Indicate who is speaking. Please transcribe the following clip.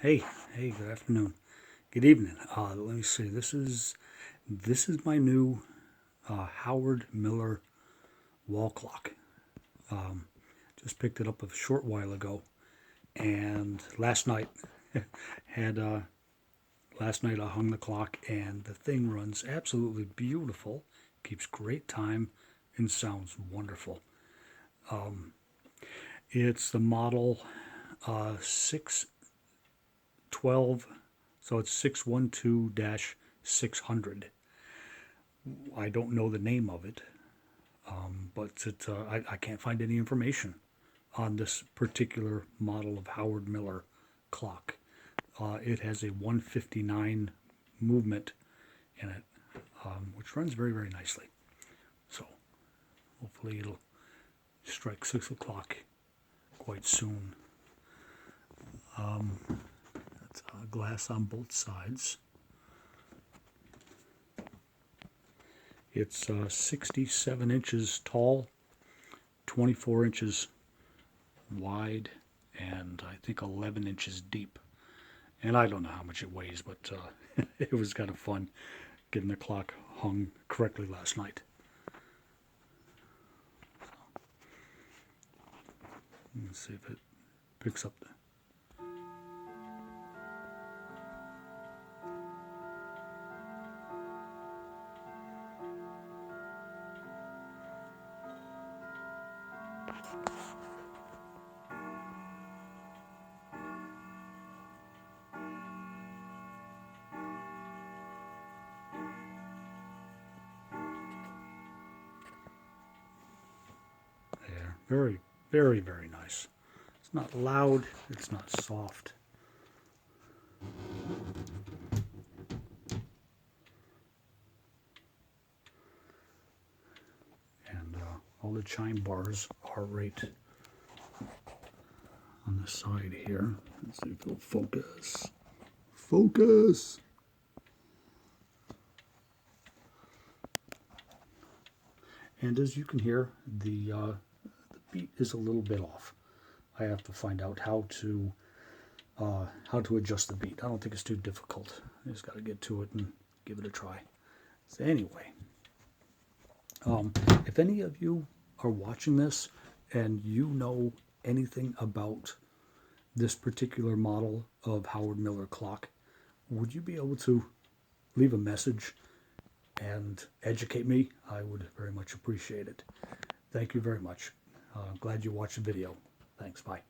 Speaker 1: Hey, good afternoon, good evening. Let me see. This is my new Howard Miller wall clock. Just picked it up a short while ago, and had last night I hung the clock, and the thing runs absolutely beautiful. Keeps great time and sounds wonderful. It's the model 612, so it's 612 600. I don't know the name of it, but I can't find any information on this particular model of Howard Miller clock. It has a 159 movement in it, which runs very, very nicely. So hopefully it'll strike 6 o'clock quite soon. That's glass on both sides. It's 67 inches tall, 24 inches wide, and I think 11 inches deep. And I don't know how much it weighs, but it was kind of fun getting the clock hung correctly last night. Let's see if it picks up. There. Very, very, very nice. It's not loud, it's not soft. And all the chime bars are right on the side here. Let's see if it'll focus. Focus! And as you can hear, the beat is a little bit off. I have to find out how to adjust the beat. I don't think it's too difficult. I just got to get to it and give it a try. So anyway, if any of you are watching this and you know anything about this particular model of Howard Miller clock, would you be able to leave a message and educate me? I would very much appreciate it. Thank you very much. Glad you watched the video. Thanks. Bye.